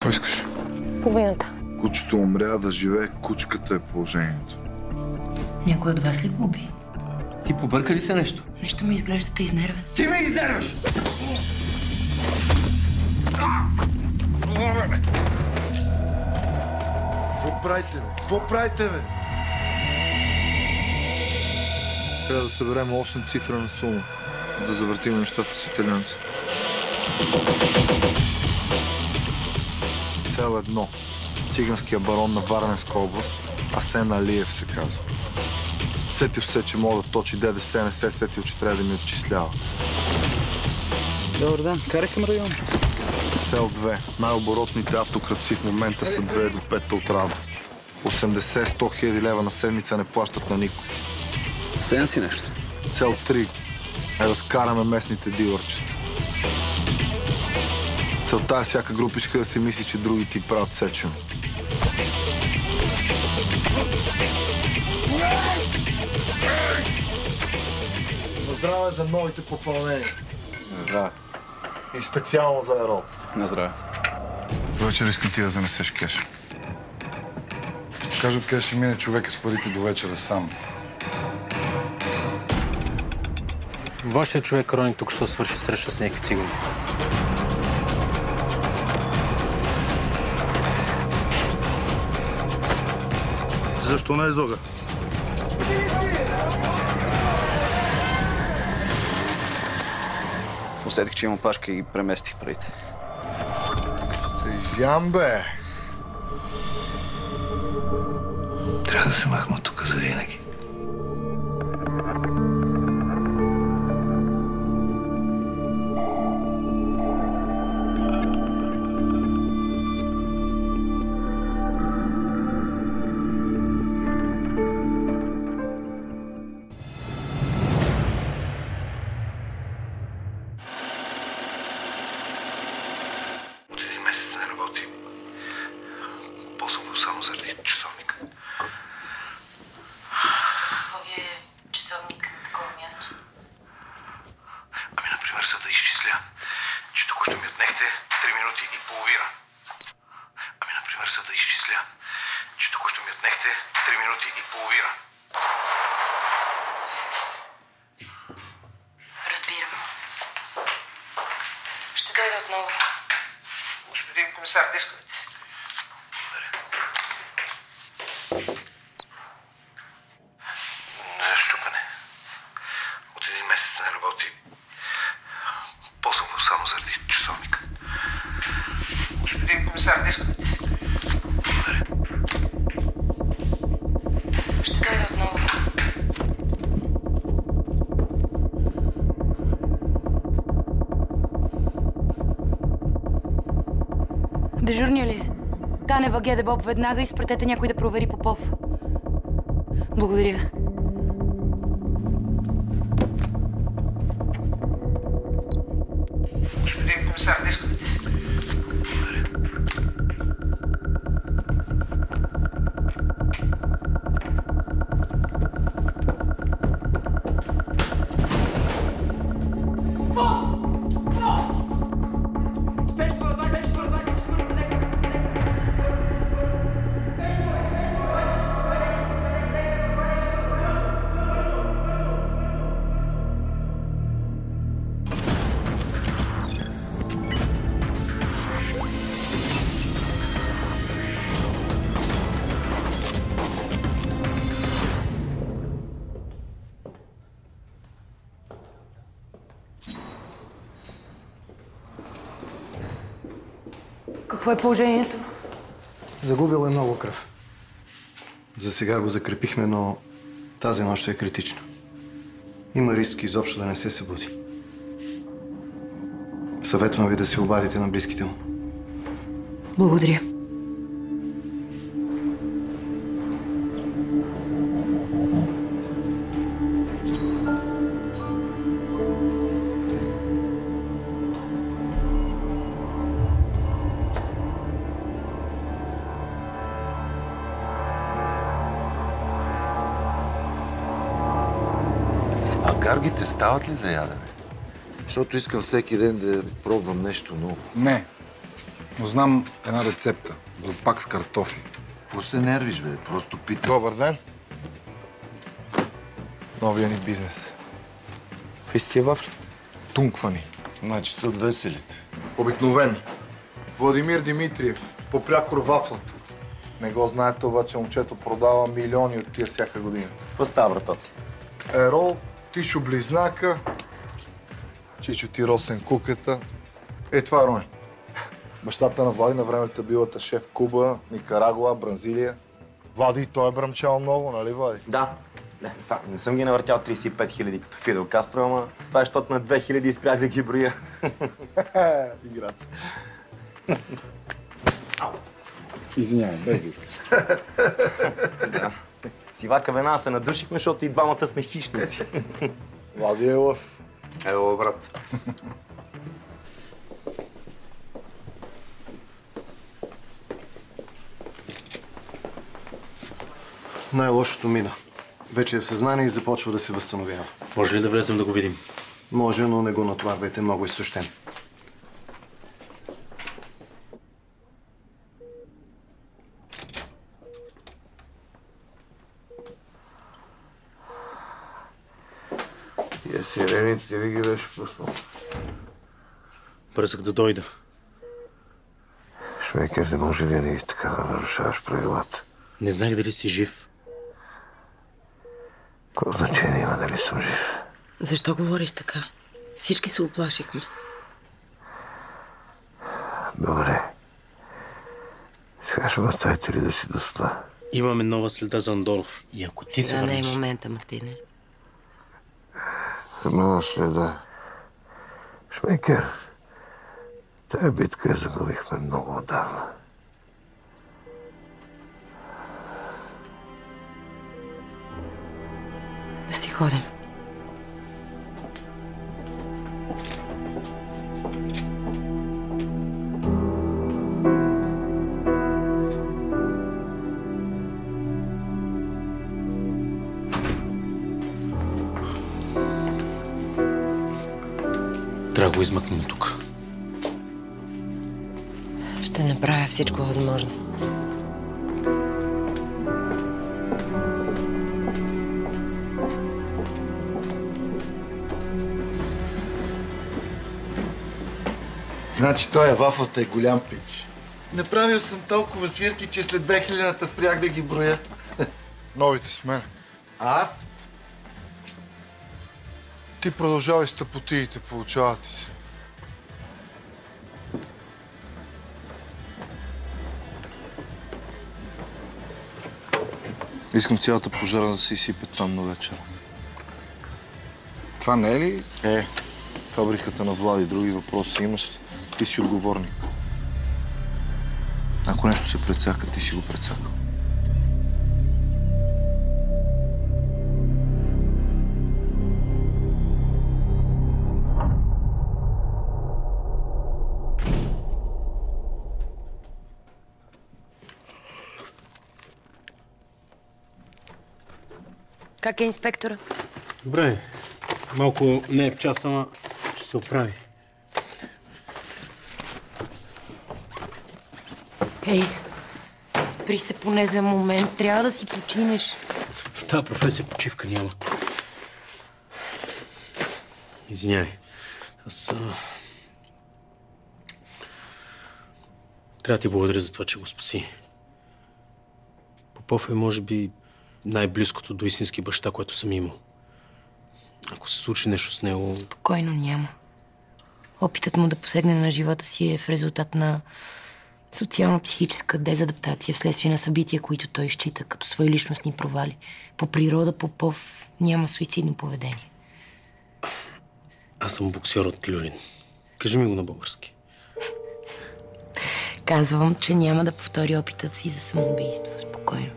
Какво искаш? Половината. Кучето умря, да живее кучката е положението. Някой от вас ли го уби? Ти побърка ли се нещо? Нещо ми изглежда те изнервен. Ти ме изнерваш! Какво правите, бе? Какво правите, бе? Трябва да съберем 8 цифрена сума, да завъртим нещата с италианците. Цел едно. Циганския барон на Варненска област, Асен Алиев се казва. Сетил се, че мога да точи ДДС, не се сетил, че трябва да ми отчислява. Добър ден, карай към район. Цел 2. Най-оборотните автократци в момента са 2 до 5 от рада. 80-100 хиляди лева на седмица не плащат на никой. Сеян си нещо. Цел 3 е да скараме местните дилърчета. Целта е всяка групичка да си мисли, че други ти правят сечено. Здраве за новите попълнения. Да. И специално за Ерол. На здраве. Вечер искам ти да занесеш кеш. Ще кажа откъде ще мине човека с парите до вечера сам. Вашият човек Рони тук ще свърши среща с някакви цигани. Защо не излага? Усетих, че има пашка и преместих парите. Ще изям, бе! Трябва да се махна тук за винаги. Само заради часовника. Какво ви е часовник на такова място? Ами, например, за да изчисля, че току-що ми отнехте 3 минути и половина. Ами, например, за да изчисля, че току-що ми отнехте 3 минути и половина. Разбирам. Ще дойда отново. Господин комисар, дисковете. Благодаря. Щупане. От 1 месец не работи. Ползвам го само заради часовника. Господин комисар, дисковете. Благодаря. Ще дойда отново. Дежурния ли? Танева, Гедебоб, веднага изпратете някой да провери Попов. Благодаря. Господин комисар, дисковете. Благодаря. Какво е положението? Загубил е много кръв. За сега го закрепихме, но тази нощ ще е критично. Има риск изобщо да не се събуди. Съветвам ви да се обадите на близките му. Благодаря. Гаргите стават ли за ядене? Защото искам всеки ден да пробвам нещо ново. Не. Но знам една рецепта. Бръпак с картофи. Какво се нервиш, бе? Просто питам. Добър ден. Новия ни бизнес. Какви сте тия вафли? Тунквани. Значи са от веселите. Обикновени. Владимир Димитриев. По прякор вафлата. Не го знаете, обаче момчето продава милиони от тия всяка година. Какво става, братоци? Ерол, Тишо Близнака, Чичо ти Росен Кукета. Това е Рони. Бащата на Влади на времето билата шеф Куба, Никарагуа, Бразилия. Влади и той е бръмчал много, нали, Влади? Да. Не съм ги навъртял 35 000 като Фидел Кастро, ама това е, защото на 2000 спрях да ги броя. Играч. Извинявай, без да искаш. Да. С Ивака Вена се надушихме, защото и двамата сме хищници. Влади е лъв. Ело, брат. Най-лошото мина. Вече е в съзнание и започва да се възстановява. Може ли да влезем да го видим? Може, но не го натоварвайте, много изтощен. Тия сирени ти ли ги беше пуснал? Бързах да дойда. Шмекер, не може винаги така да нарушаваш правилата. Не знаех дали си жив. Какво значение има дали съм жив? Защо говориш така? Всички се оплашихме. Добре. Сега ще ме оставите ли да си доспа? Имаме нова следа за Андонов. И ако ти се Да, не върнеш... е момента, Мартине. Нова следа. Шмекер, тая битка я загубихме много отдавна. Да си ходим. Трябва да го измъкнем тук. Ще направя всичко възможно. Значи той вафлата е голям пич. Направил съм толкова свирки, че след 2000-та спрях да ги броя. Новите с мен. А аз? Ти продължавай с тъпотиите, получава ти се. Искам цялата пожара да се изсипе там на вечера. Това не е ли? Фабриката на Влади. Други въпроси имаш, ти си отговорник. Ако нещо се прецака, ти си го прецакал. Как е инспектора? Добре. Малко не е в час, ама ще се оправи. Ей, спри се поне за момент. Трябва да си починеш. В тази професия почивка няма. Извинявай. Аз... Трябва да ти благодаря за това, че го спаси. Попов е, може би, най-близкото до истински баща, което съм имал. Ако се случи нещо с него... Спокойно няма. Опитът му да посегне на живота си е в резултат на социално-психическа дезадаптация вследствие на събития, които той счита като свои личностни провали. По природа Попов няма суицидно поведение. Аз съм боксер от Люлин. Кажи ми го на български. Казвам, че няма да повтори опитът си за самоубийство. Спокойно.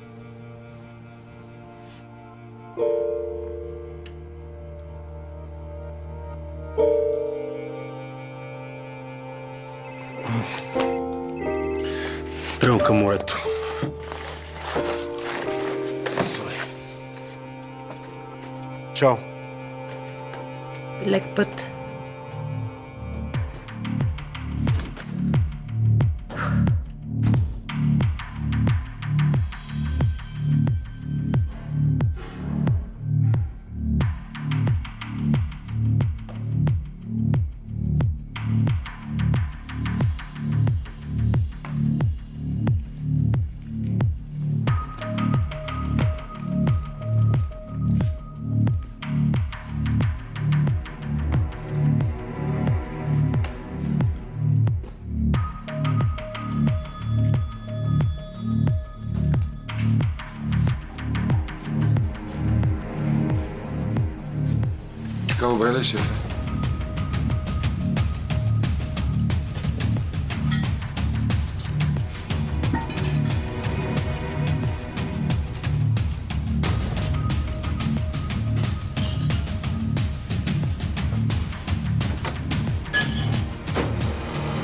Тръгвам към морето. Чао. Лек път. Така добре ли, шефе?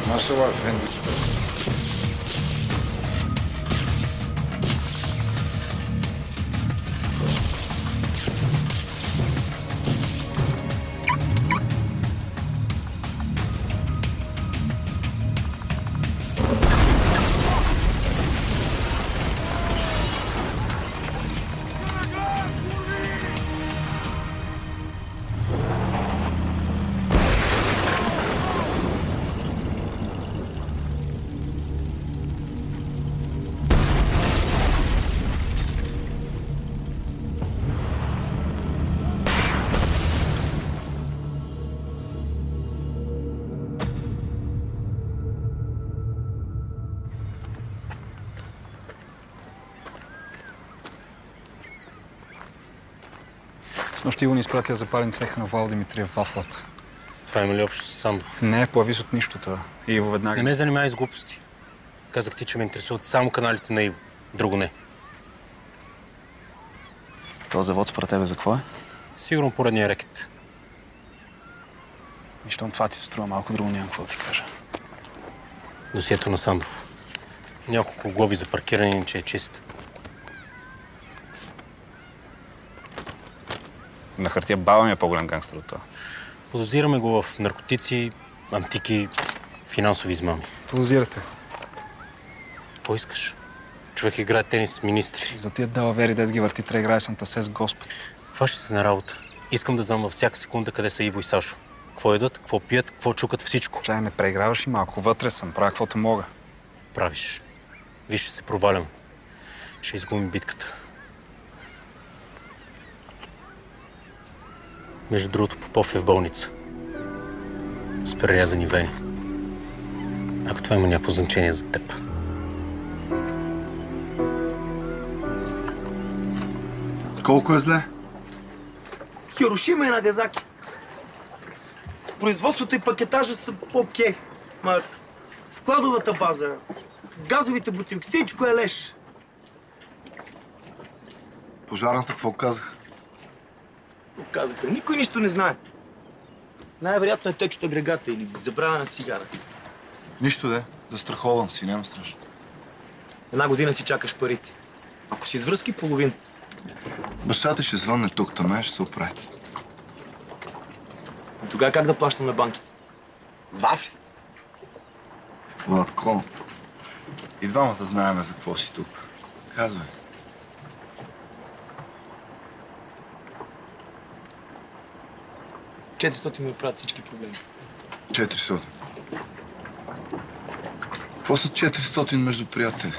Машалlah, ефенди. Снощи го ни изпратя да запалим цеха на Вал Димитриев в Вафлата. Това има ли общо с Сандов? Не, по-авис от нищо това. Иво веднага... Не ме занимавай с глупости. Казах ти, че ме интересуват само каналите на Иво. Друго не. Този завод според тебе за какво е? Сигурно поредния рекет. И щом това ти се струва малко, друго нямам какво да ти кажа. Досието на Сандов. Няколко глоби за паркиране, че е чист. На хартия баба ми е по-голям гангстър от това. Подозираме го в наркотици, антики, финансови измами. Подозирате. Какво искаш? Човек играе тенис с министри. За тия далавери, дед ги върти, трябва играе Сантасе с Господ. Хваща се на работа. Искам да знам във всяка секунда къде са Иво и Сашо. Какво едат, какво пият, какво чукат, всичко. Чай, не преиграваш и малко. Вътре съм, правя каквото мога. Правиш. Виж, ще се провалям. Ще изгубим битката. Между другото, Попов е в болница. С прерязани вени. Ако това има някакво значение за теб. Колко е зле? Хирошима и Нагазаки. Производството и пакетажа са окей. Ма складовата база, газовите бутилки, всичко е леш. Пожарната какво казах? Казаха, никой нищо не знае. Най-вероятно е течът от агрегата или забрана на цигара. Нищо де. Застрахован си, няма страшно. Една година си чакаш парите. Ако си извръзки, половин. Бащата ще звънне тук, таме ще се оправи. И тогава как да плащам на банките? С вафли? Владко, и двамата знаеме за какво си тук. Казвай. $400 ми оправят всички проблеми. 400. Какво са 400 между приятели?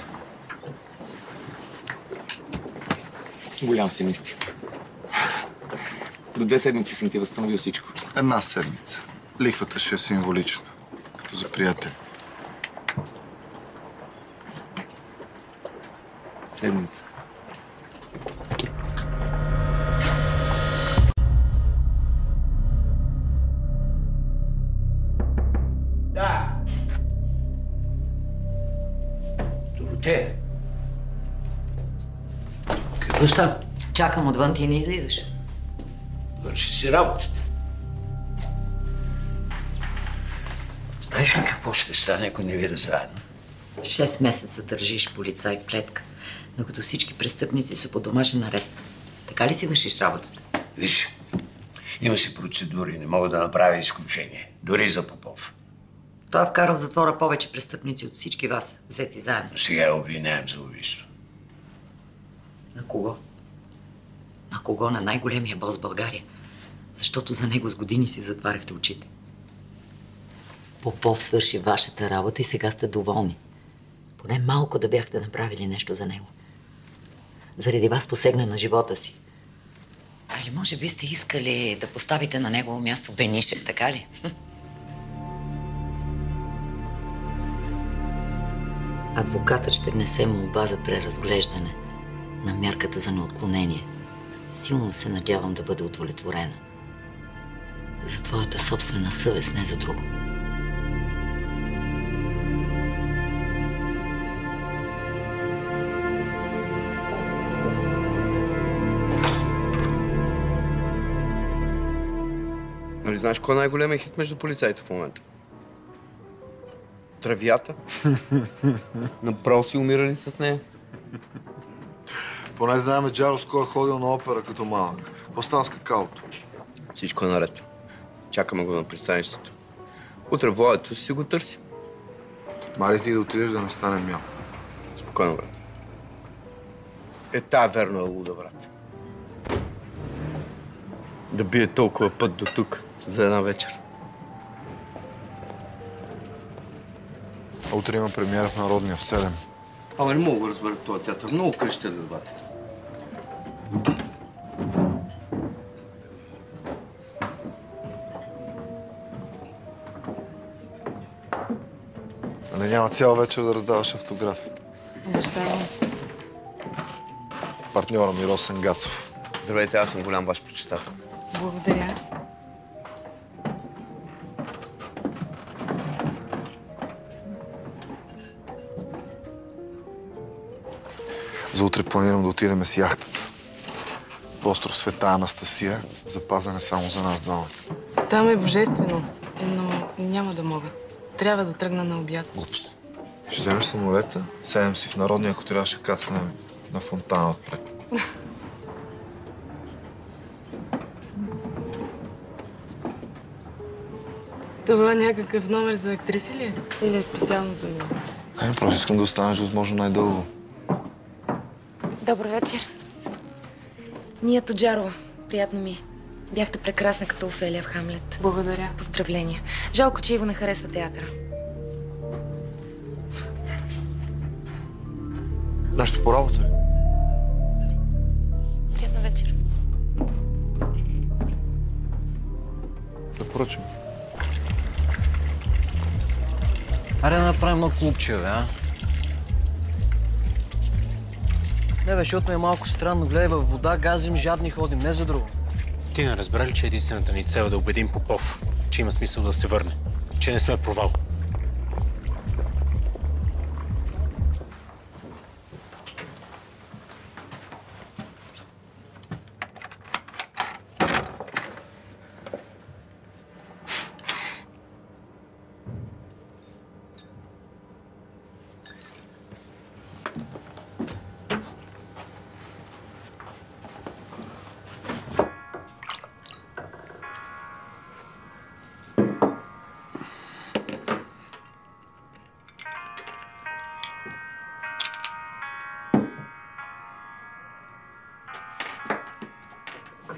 Голям си наистина. До 2 седмици съм ти възстановил всичко. Една седмица. Лихвата ще е символична. Като за приятели. Седмица. Да. Дороте. Какво става? Чакам отвън, ти не излизаш. Върши си работата. Знаеш ли какво ще стане, ако не видя заедно? 6 месеца държиш полицай в клетка, докато всички престъпници са под домашен арест. Така ли си вършиш работата? Виж, има си процедури, не мога да направя изключение. Дори за Попов. Той е вкарал в затвора повече престъпници от всички вас, взети заедно. Сега я обвиняем за убийство. На кого? На кого? На най-големия бос в България. Защото за него с години си затваряхте очите. Попов свърши вашата работа и сега сте доволни. Поне малко да бяхте направили нещо за него. Заради вас посегна на живота си. Или може би сте искали да поставите на негово място Бенишев, така ли? Адвокатът ще внесе молба за преразглеждане на мярката за неотклонение. Силно се надявам да бъде удовлетворена. За твоята собствена съвест, не за друго. Нали знаеш кой е най-големият хит между полицаите в момента? Травията. Направо си умирали с нея. Поне знаем Джаро с кой е ходил на опера като малък. Какво става с какаото? Всичко е наред. Чакаме го на пристанището. Утре Владето си го търси. Мари ти да отидеш да не стане мял. Спокойно, брат. Тая верно е луда, брат. Да бие толкова път до тук за една вечер. Утре има премиера в Народния в 7. Ама не мога да разбера този театър. Много кръщели, бате. Не няма цяла вечер да раздаваш автографи. Обещавам. Партньора ми Росен Гацов. Здравейте, аз съм голям ваш почитател. Благодаря. За утре планирам да отидем с яхтата. В остров Света Анастасия, запазен е само за нас двамата. Там е божествено, но няма да мога. Трябва да тръгна на обяд. Глупост. Ще вземеш самолета, седем си в Народния, ако трябва ще кацнем на фонтана отпред. Това някакъв номер за актриси ли е? Или е специално за мен? Просто искам да останеш възможно най-дълго. Добър вечер. Ния Тоджарова. Приятно ми е. Бяхте прекрасна като Офелия в Хамлет. Благодаря. Поздравления. Жалко, че Иво не харесва театъра. Нещо по работа ли? Приятна вечер. Да поръчам. Аре да направим едно клубче, бе, а? Не, бе, защото ми е малко странно. Гледай, във вода газим, жадни ходим, не за друго. Ти не разбра ли, че единствената ни цел е да убедим Попов, че има смисъл да се върне? Че не сме провал?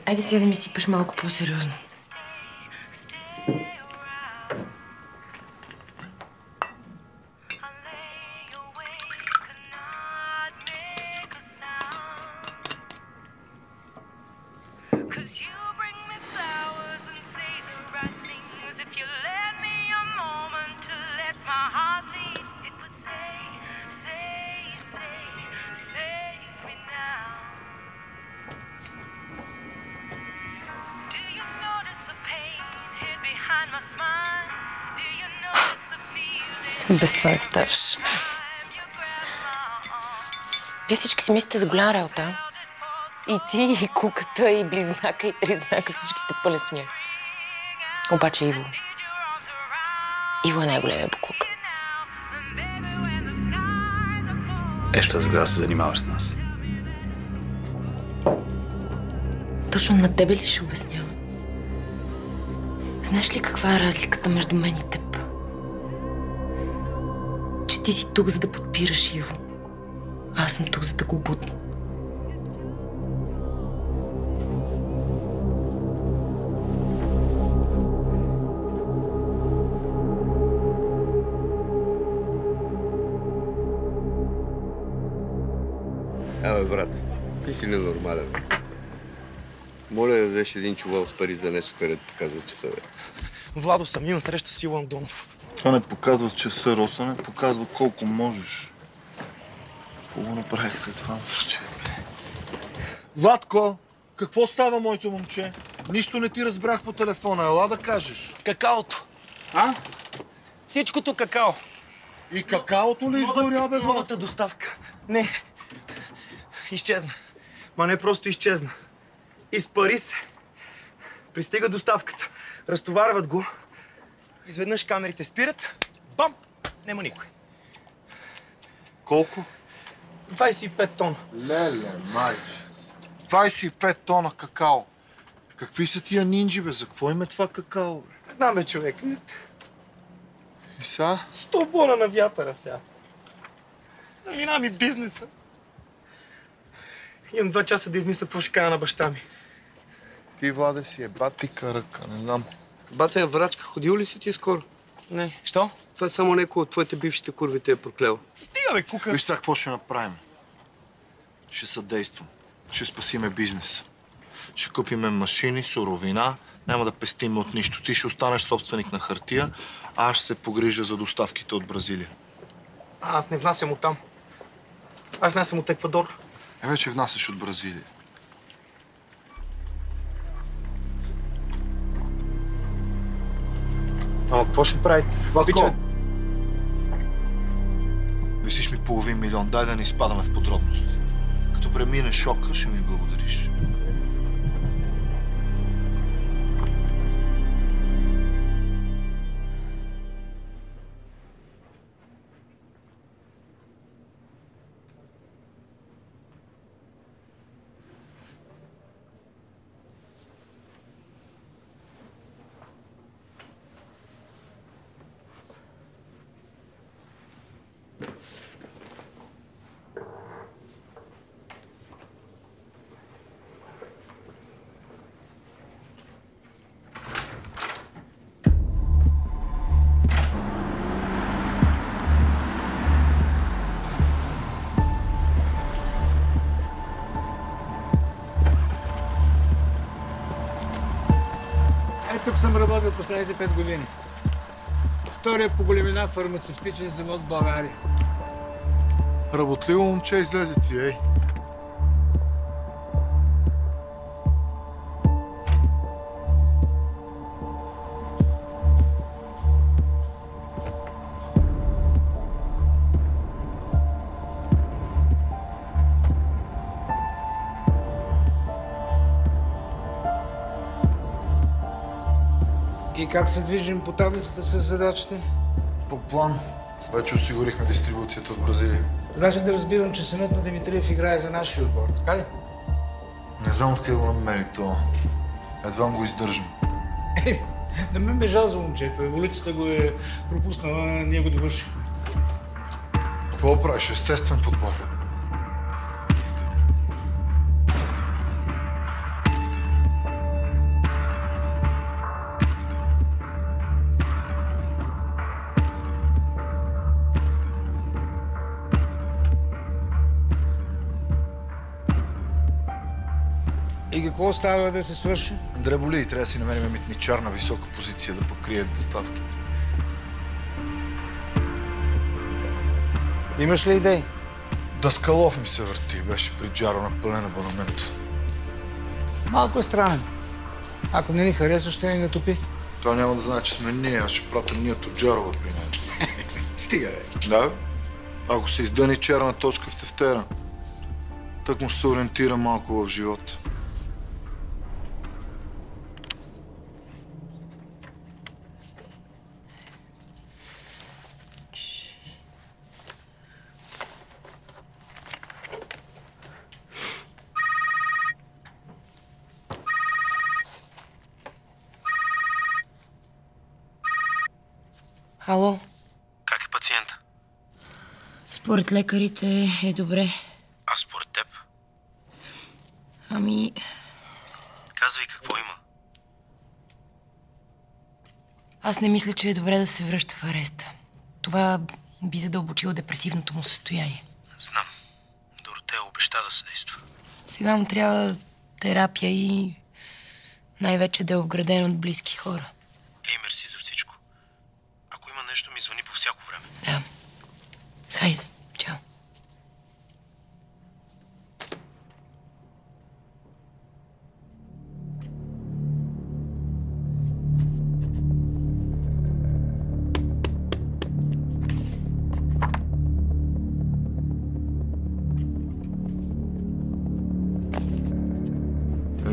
Айде сега да ми сипаш малко по-сериозно. Без това не ставаш. Вие всички си мислите за голям работа. И ти, и куката, и близнака, и тризнака, всички сте пълен смях. Обаче Иво е най-големия буклук. Що тогава се занимаваш с нас? Точно на тебе ли ще обяснявам? Знаеш ли каква е разликата между мен и теб? Че ти си тук, за да подпираш Иво. А аз съм тук, за да го бутна. Абе, брат, ти си ненормален. Моля да дадеш един чувал с пари за нещо, където показва часа, бе. Владо, съм имам среща с Иво Андонов. Това не показва часа, Роса, не показва колко можеш. Какво го направих след това, момче? Владко, какво става, моето момче? Нищо не ти разбрах по телефона. Ела да кажеш. Какаото. А? Всичкото какао. И какаото ли изгоря, бе? Новата доставка. Не. Изчезна. Ма не просто изчезна. Изпари се. Пристига доставката. Разтоварват го. Изведнъж камерите спират. Бам! Нема никой. Колко? 25 тона. Леле, майче. 25 тона какао. Какви са тия нинджи, бе? За какво им е това какао, бе? Не знам, бе, човек. И са? 100 бона на вятъра сега. Замина ми бизнеса. Имам 2 часа да измисля какво ще кажа на баща ми. Ти, Владе, си е батика ръка, не знам. Бате, врачка, ходил ли си ти скоро? Не. Що? Това е само някой от твоите бившите курви те е проклел. Стига, бе, кука. Виж сега какво ще направим. Ще съдействам. Ще спасиме бизнес. Ще купиме машини, суровина. Няма да пестиме от нищо. Ти ще останеш собственик на хартия, а аз ще се погрижа за доставките от Бразилия. Аз не внасям оттам. Аз внасям от Еквадор. Вече внасяш от Бразилия. Ама какво ще правите? Владко! Висиш ми половин милион. Дай да не изпадаме в подробности. Като премине шока, ще ми благодариш. Тук съм работил последните 5 години. Втория по големина фармацевтичен завод в България. Работливо момче излезе ти, ей. И как се движим по таблицата с задачите? По план. Вече осигурихме дистрибуцията от Бразилия. Значи да разбирам, че синът на Димитриев играе за нашия отбор, така ли? Не знам откъде го намери то. Едва го издържам. Да ме жал за момчето. Еволюцията го е пропуснала, ние го довършихме. Какво правиш? Естествен подбор. И какво остава да се свърши? Дреболи, трябва да си намерим митничар на висока позиция да покрие доставките. Имаш ли идеи? Даскалов ми се върти. Беше при Джаро на пълен абонамент. Малко е странен. Ако не ни харесва, ще ни натопи. Той няма да знае, че сме ние. Аз ще пратя ние от Джарова при него. Стига, бе. Да, ако се издъни черна точка в тефтера, так му ще се ориентира малко в живота. Ало? Как е пациента? Според лекарите е добре. А според теб? Ами... Казвай какво има. Аз не мисля, че е добре да се връща в ареста. Това би задълбочило депресивното му състояние. Знам. Доротея обеща да съдейства. Сега му трябва терапия и най-вече да е обграден от близки хора. Ей, мерси за всичко. Ако има нещо, ми звъни по всяко време. Да. Хайде, чао.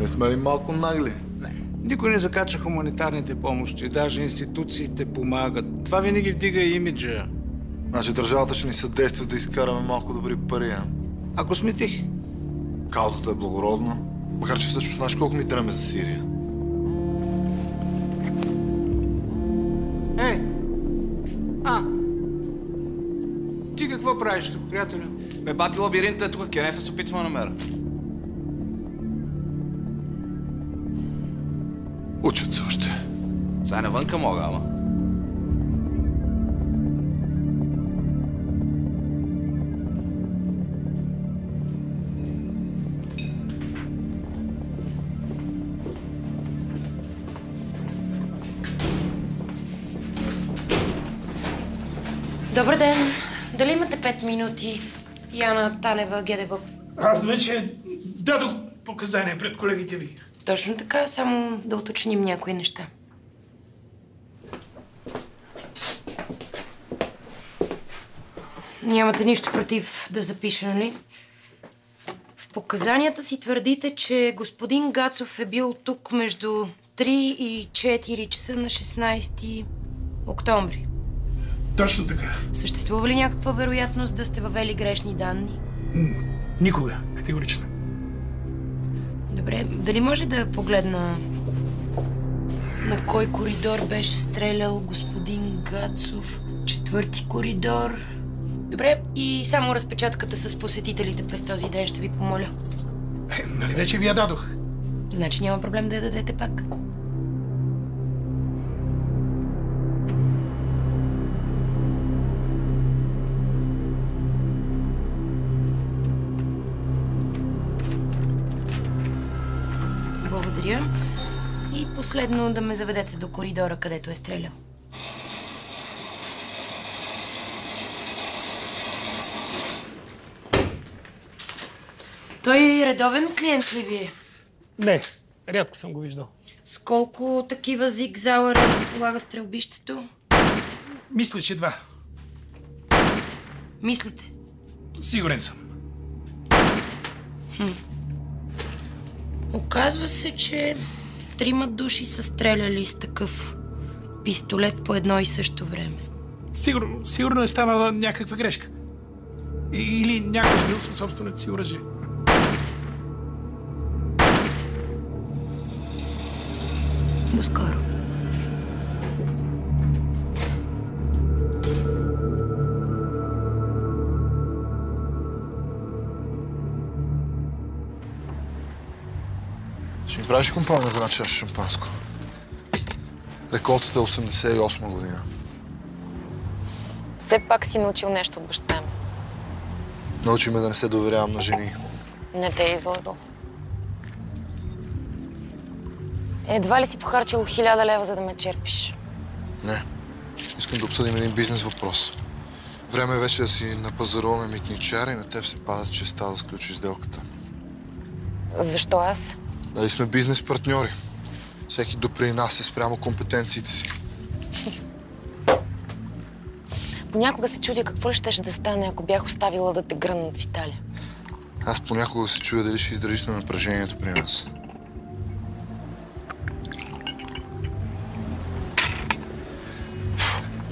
не сме ли малко нагли? Никой не закача хуманитарните помощи, даже институциите помагат. Това винаги вдига имиджа. Значи държавата ще ни съдейства да изкараме малко добри пари, а? Ако сметих. Каузата е благородна, макар че всъщност знаеш колко ми дреме за Сирия. Ей! Ти какво правиш тук, приятелю? Бе, бати лабиринта е тук, Кенефа се опитвам да намеря. Учат се още. Сега навънка мога, ама. Добър ден! Дали имате 5 минути? Яна Танева, ГДБОП. Аз вече дадох показания пред колегите ви. Точно така, само да уточним някои неща. Нямате нищо против да запиша, нали? В показанията си твърдите, че господин Гацов е бил тук между 3 и 4 часа на 16 октомври. Точно така. Съществува ли някаква вероятност да сте въвели грешни данни? Никога. Категорично. Добре, дали може да погледна на кой коридор беше стрелял господин Гацов? 4-ти коридор. Добре, и само разпечатката с посетителите през този ден ще ви помоля. Нали вече ви я дадох? Значи няма проблем да я дадете пак. Благодаря. И последно да ме заведете до коридора, където е стрелял. Той редовен клиент ли ви е? Не, рядко съм го виждал. С колко такива зигзауъра разполага стрелбището? Мисля, че 2. Мислите? Сигурен съм. Оказва се, че 3 души са стреляли с такъв пистолет по едно и също време. Сигурно е станала някаква грешка. Или някой е бил със собственото си оръжие. До скоро. Ще ми правиш компания за една чаша шампанско. Реколтата е 88 година. Все пак си научил нещо от баща ми. Научи ме да не се доверявам на жени. Не те е излагал. Едва ли си похарчил 1000 лева, за да ме черпиш? Не. Искам да обсъдим един бизнес въпрос. Време е вече да си напазаруваме митничара и на теб се пада честа да сключиш сделката. Защо аз? Дали сме бизнес партньори? Всеки допринася спрямо компетенциите си. Понякога се чудя какво ли щеше да стане, ако бях оставила да те гръмнат в Италия. Аз понякога се чудя дали ще издържиш на напрежението при нас.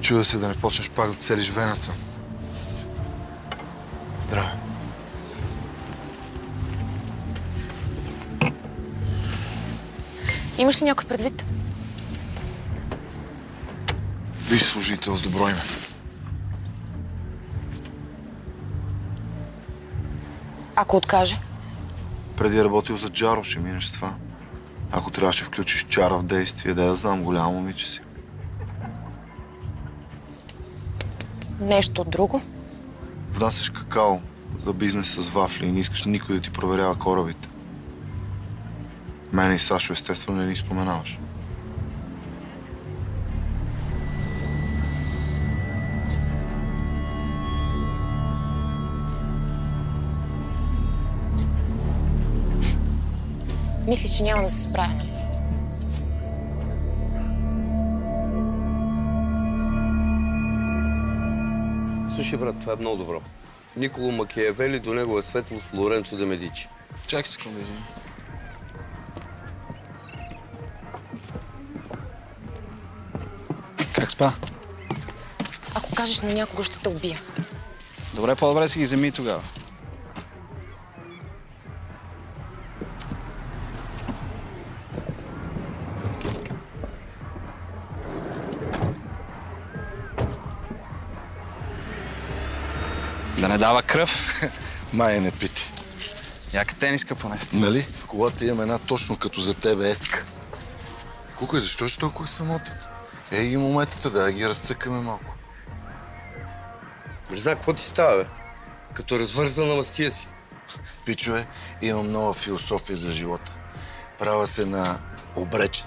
Чудя се да не почнеш пак да целиш вената. Здраве. Имаш ли някой предвид? Виж служител с добро име. Ако откаже? Преди е работил за Джаро, ще минеш с това. Ако трябваше да включиш чара в действие, да знам, голямо момиче си. Нещо друго? Внасяш какао за бизнес с вафли и не искаш никой да ти проверява корабите. Мене и Сашо естествено не ни споменаваш. Мислиш, че няма да се справя, нали? Слушай, брат, това е много добро. Николо Макиавели до негова светлост Лоренцо де Медичи. Чакай секунда, извини. Спа. Ако кажеш на някого, ще те убия. Добре, по-добре си ги вземи тогава. Да не дава кръв. Май не пити. Яка тениска поне. Нали? В колата имам една точно като за тебе еска. Кукай, защо си толкова самотен? Ей ги моментите, да ги разцъкаме малко. Близнак, какво ти става, бе? Като развързан на мастия си. Пичове, имам нова философия за живота. Права се на обречен.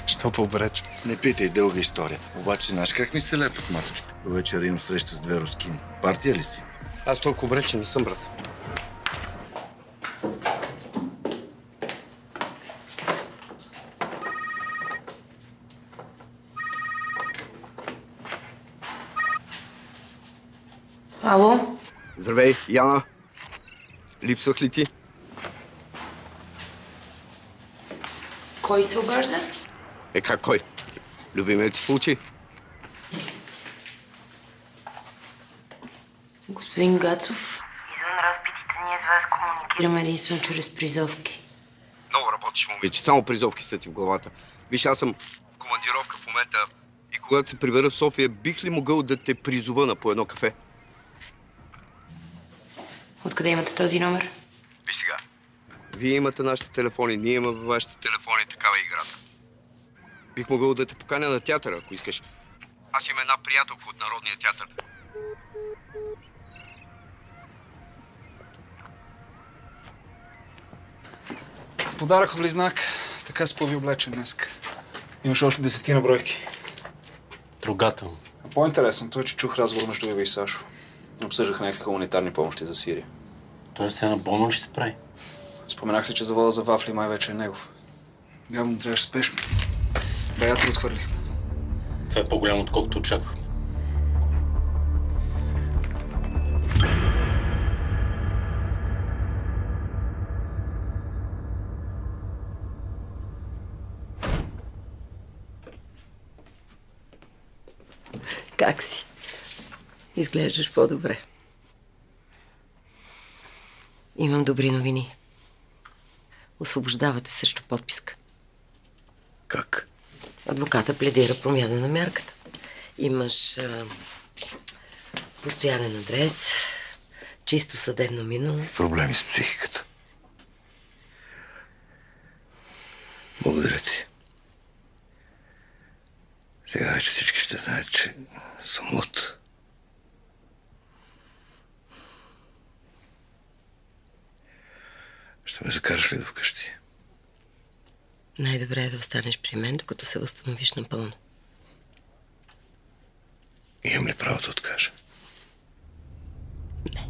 Що по-обречен? Не питай, дълга история. Обаче, знаеш как ми се лепят мацките? До вечера имам среща с 2 рускини. Партия ли си? Аз толкова обречен не съм, брат. Ало? Здравей, Яна. Липсвах ли ти? Кой се обажда? Как кой? Любимият ти случай? Господин Гацов. Извън разпитите ние с вас комуникираме единствено чрез призовки. Много работиш, момиче. Само призовки са ти в главата. Виж, аз съм в командировка в момента и когато се прибера в София, бих ли могъл да те призова на по едно кафе? Откъде имате този номер? Виж сега. Вие имате нашите телефони, ние имаме вашите телефони, такава е играта. Бих могъл да те поканя на театъра, ако искаш. Аз имам една приятелка от Народния театър. Подарък от Близнак. Така си по-ви облечен днес. Имаш още 10 бройки. Трогателно. А по-интересното е, че чух разговор между Ива и Сашо. Обсъждаха някакви хуманитарни помощи за Сирия. Той сега на болно ще се прави. Споменах ли, че завода за вафли май вече е негов. Явно трябваше спешно. Баята отхвърлихме. Това е по-голямо, отколкото очаквахме. Как си? Изглеждаш по-добре. Имам добри новини. Освобождавате срещу подписка. Как? Адвоката пледира промяна на мярката. Имаш постоянен адрес, чисто съдебно минало. Проблеми с психиката. Благодаря ти. Сега вече всички ще знаят, че съм луд. Ще ме закараш ли до вкъщи? Най-добре е да останеш при мен, докато се възстановиш напълно. Имам ли право да откажа? Не.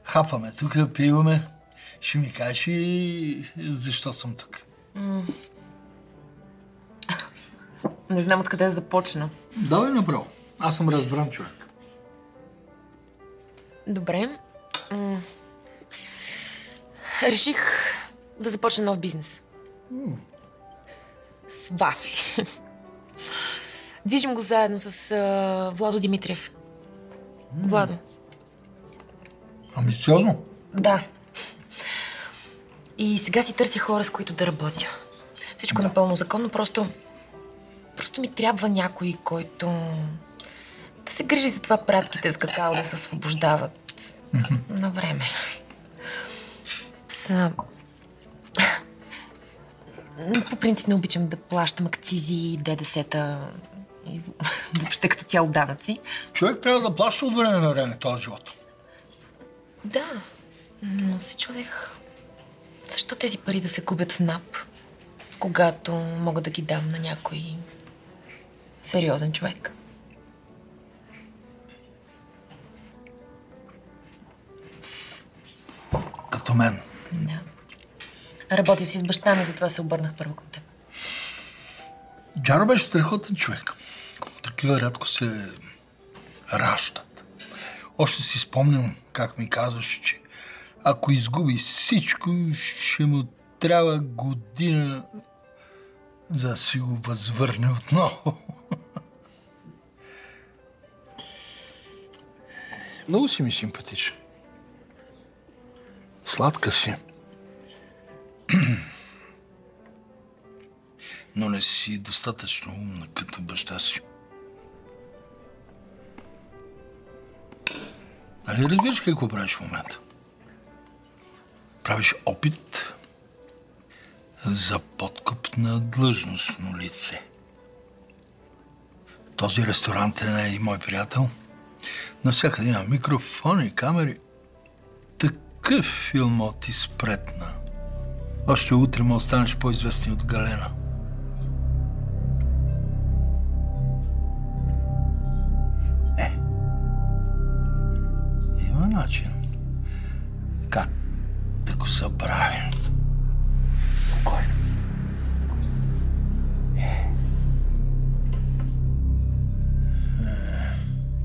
Хапваме тук, пиваме. Ще ми кажеш и защо съм тук. Не знам откъде да започна. Давай направо. Аз съм разбран човек. Добре. Реших да започна нов бизнес. С вафли. Движим го заедно с Владо Димитриев. Владо. Амбициозно? Да. И сега си търся хора, с които да работя. Всичко напълно законно, просто ми трябва някой, който да се грижи за това пратките с какао да се освобождават на време. По принцип не обичам да плащам акцизи, ДДС-та и въобще като цяло данъци. Човек трябва да плаща от време на време този живот. Да, но се чудех защо тези пари да се губят в НАП, когато мога да ги дам на някой сериозен човек. Като мен. Да. Работил си с баща ми, затова се обърнах първо към теб. Джаро беше страхотен човек. такива рядко се раждат. Още си спомням как ми казваше, че ако изгуби всичко, ще му трябва година, за да си го възвърне отново. Много си ми симпатичен. Сладка си. Но не си достатъчно умна като баща си. Нали разбираш какво правиш в момента? Правиш опит за подкуп на длъжностно лице. Този ресторант е и мой приятел. Навсякъде има микрофони, камери. Такъв филм ти спретна. Още утре ме останеш по-известен от Галена. Има начин. Как да го забравим? Спокойно.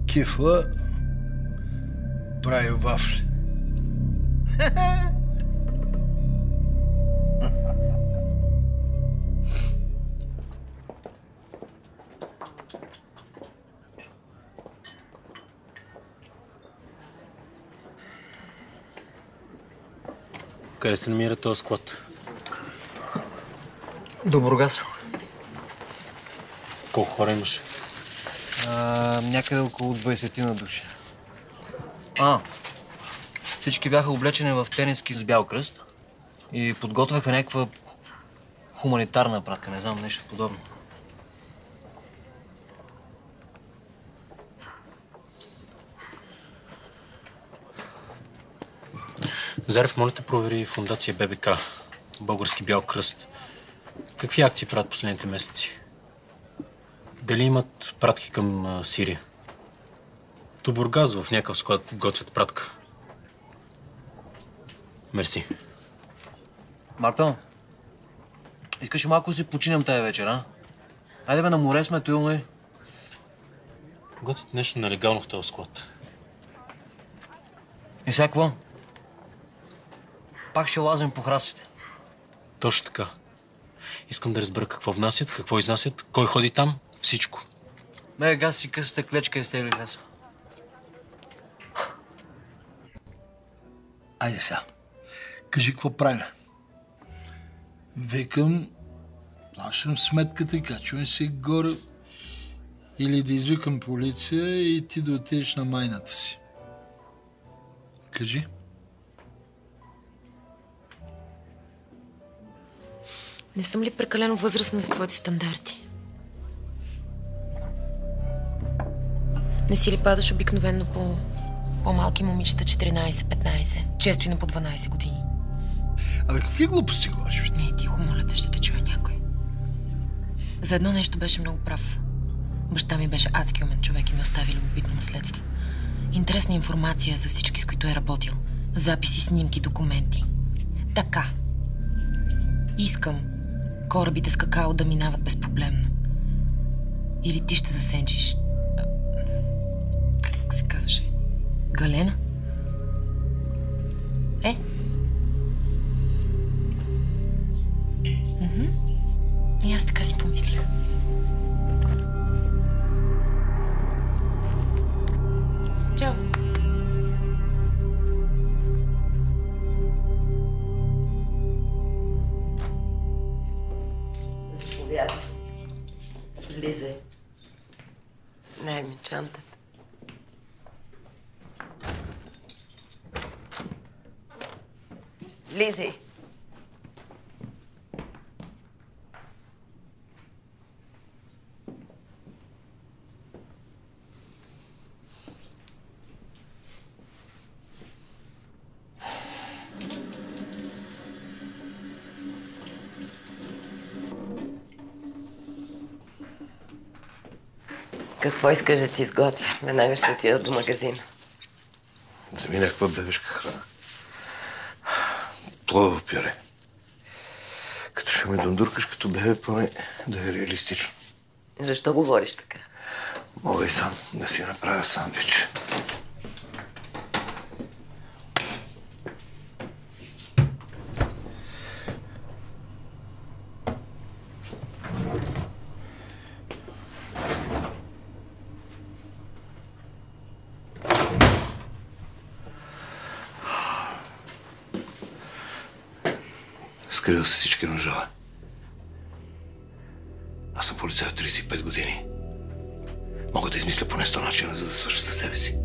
Кифла прави вафли. Къде се намира този склад? До Бургас. Колко хора имаш? Някъде около 20 души. Всички бяха облечени в тениски с бял кръст и подготвяха някаква хуманитарна пратка, не знам, нещо подобно. Зарев, моля те провери фондация ББК, Български бял кръст. Какви акции правят последните месеци? Дали имат пратки към Сирия? До Бургас в някакъв склад готвят пратка. Мерси. Марто, искаш малко да си починем тази вечер, а? Айде бе, на море сме, туилно и... Готвят нещо нелегално в този склад. И сега какво? Пак ще лазим по храстите. Точно така. Искам да разбера какво внасят, какво изнасят, кой ходи там, всичко. Бе, газ си късата клечка и стегли леса. Айде сега. Кажи какво правим. Викам, плащам сметката и качвам се горе. Или да извикам полиция и ти да отидеш на майната си. Кажи. Не съм ли прекалено възрастна за твоите стандарти? Не си ли падаш обикновено по по-малки момичета 14-15, често и на по 12 години? Абе, какви глупости говориш? Не, тихо, моля те, ще те чуе някой. За едно нещо беше много прав. Баща ми беше адски умен човек и ми остави любопитно наследство. Интересна информация за всички, с които е работил. Записи, снимки, документи. Така. Искам корабите с какао да минават безпроблемно. Или ти ще засенчиш. Как се казваше? Галена? И аз така си помислих. Чао. Заповядай. Влизай. Дай ми чантата. Влизай. Какво искаш да ти изготвя? Веднага ще отида до магазина. Вземи някаква бебешка храна. Плодово пюре. Като ще ме дундуркаш като бебе, поне да е реалистично. Защо говориш така? Мога и сам да си направя сандвич. Скрил се всички ножове. Аз съм полицай от 35 години. Мога да измисля поне 100 начина, за да свърша със себе си.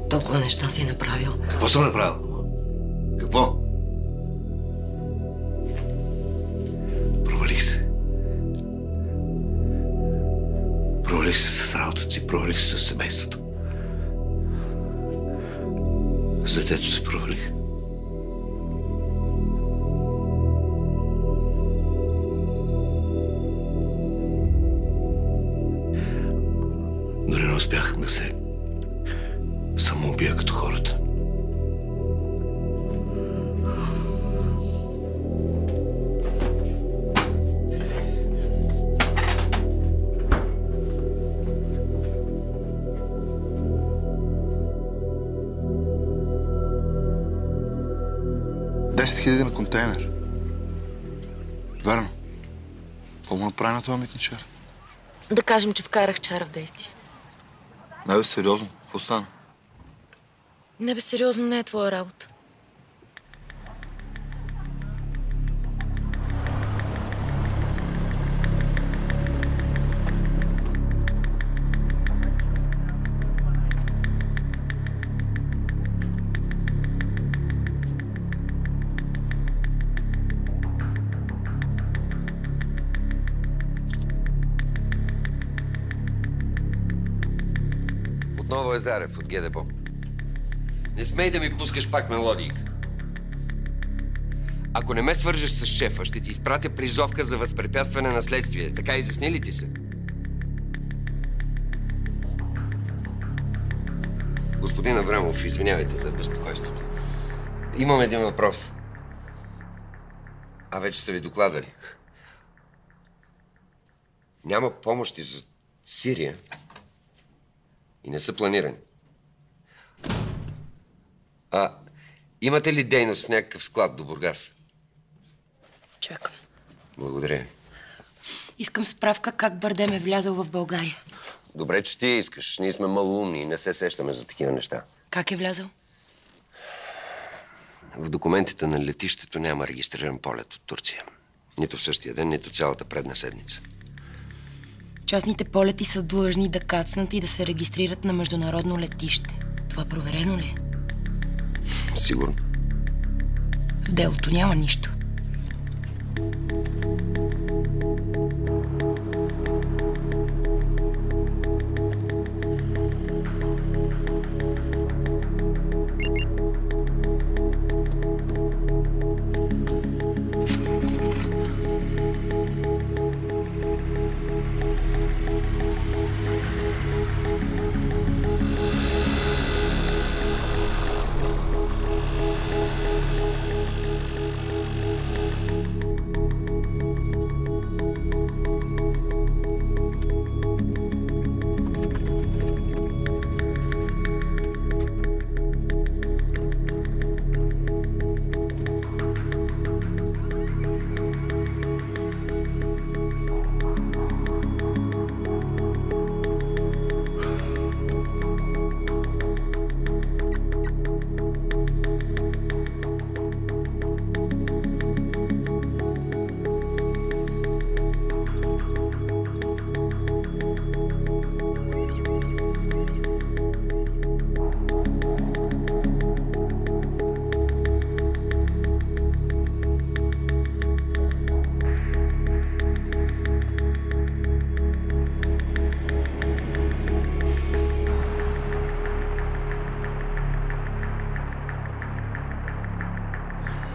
Толкова неща си направил. Какво съм направил? Какво? Провалих се. Провалих се с работата си, провалих се с семейството. С детето се провалих. Дори не успях да се самоубия като хората. $10,000 на контейнер. Верно. Какво му направи на това митничар? Да кажем, че вкарах чара в действие. Не бе, сериозно. Какво стана? Не бе, сериозно, не е твоя работа. Отново е Зарев от ГДБО. Не смей да ми пускаш пак мелодийка. Ако не ме свържеш с шефа, ще ти изпратя призовка за възпрепятстване на следствие. Така изясни ли ти се? Господин Аврамов, извинявайте за безпокойството. Имам един въпрос. А вече са ви докладали. Няма помощи за Сирия и не са планирани. Имате ли дейност в някакъв склад до Бургас? Чакам. Благодаря. Искам справка как Бардем е влязъл в България. Добре, че ти искаш. Ние сме малоумни и не се сещаме за такива неща. Как е влязъл? В документите на летището няма регистриран полет от Турция. Нито в същия ден, нито цялата предна седмица. Частните полети са длъжни да кацнат и да се регистрират на международно летище. Това проверено ли? Сигурно. В делото няма нищо.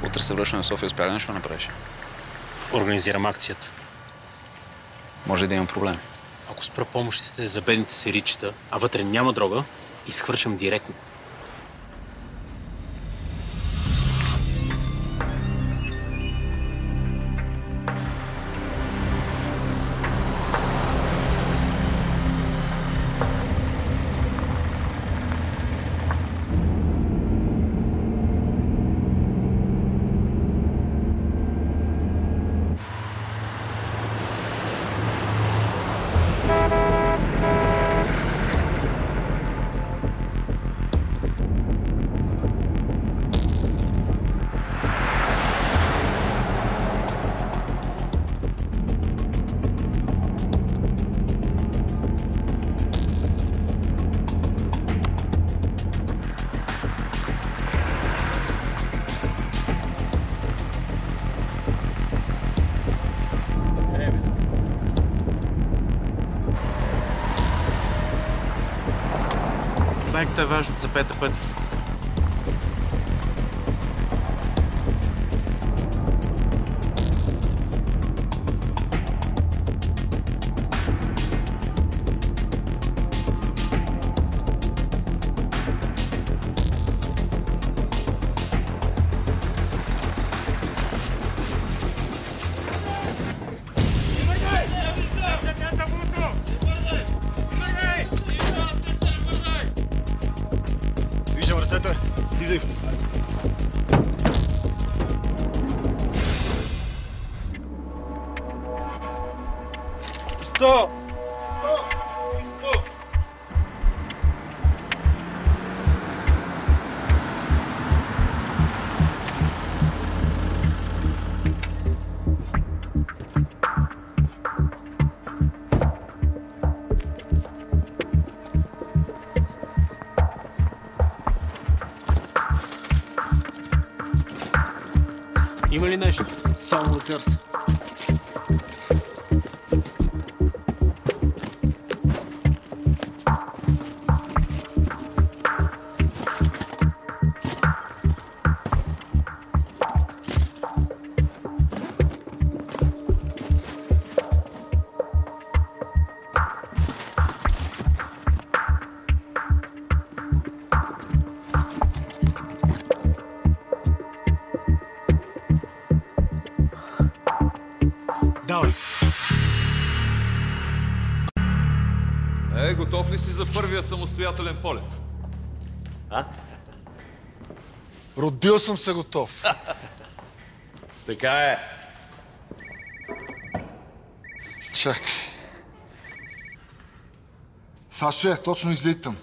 Утре се връщаме в София. Успя ли нещо да направиш? Организирам акцията. Може да имам проблем. Ако спра помощите за бедните сирийчета, а вътре няма дрога, изхвърчам директно. Майката е важно за пета път. Виждам ръцете. Слизай. Сто! Има ли нещо? Само лекарство. Давай. Готов ли си за първия самостоятелен полет? Родил съм се готов. Така е. Чакай. Саше, точно излитам.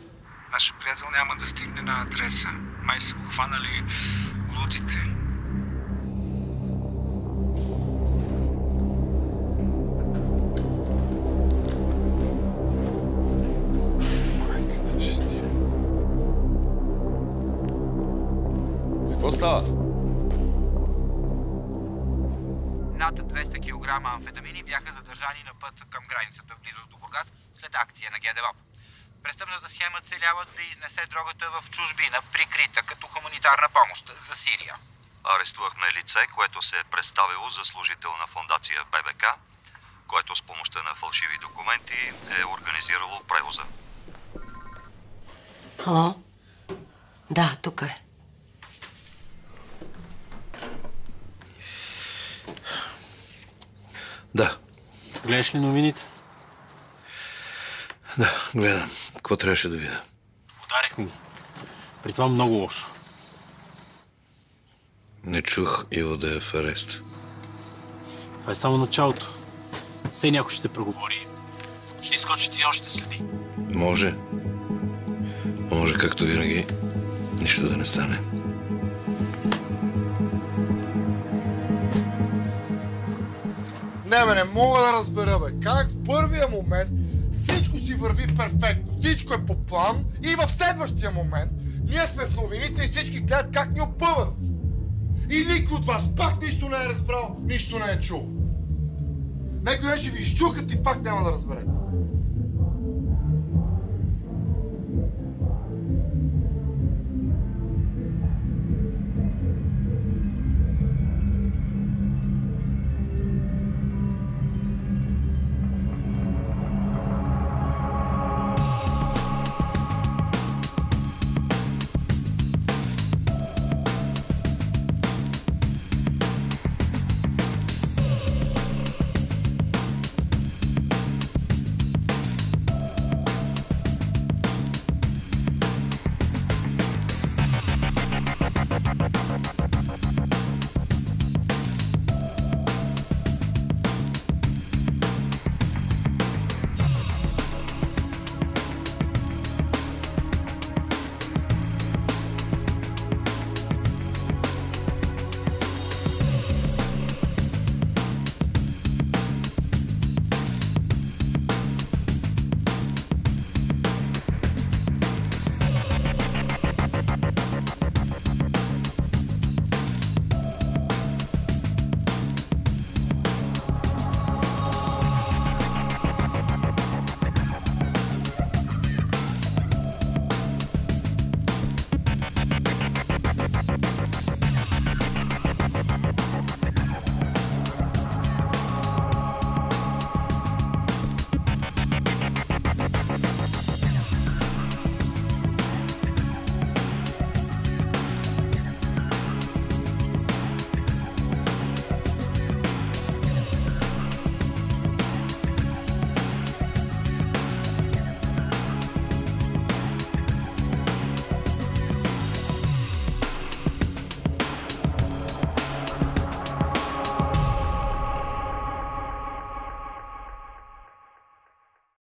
Нашия приятел няма да стигне на адреса. Май са го хванали лудите. Какво става? Над 200 кг амфетамини бяха задържани на път към границата в близост до Бургас след акция на ГДБОП. Престъпната схема целява да изнесе дрогата в чужбина, прикрита като хуманитарна помощ за Сирия. Арестувахме лице, което се е представило за служител на фондация ББК, което с помощта на фалшиви документи е организирало превоза. Ало? Да, тук е. Да. Гледаш ли новините? Да, гледам. Какво трябваше да видя? Ударихме ги. При това много лошо. Не чух Иво да е в арест. Това е само началото. Все някой ще преговори. Ще изкочат и още следи. Може. Може, както винаги, нищо да не стане. Не мога да разбера, бе. Как в първия момент всичко си върви перфектно, всичко е по план и в следващия момент ние сме в новините и всички гледат как ни опъват. И никой от вас пак нищо не е разбрал, нищо не е чул. Някой ден ще ви изчукат и пак няма да разберете.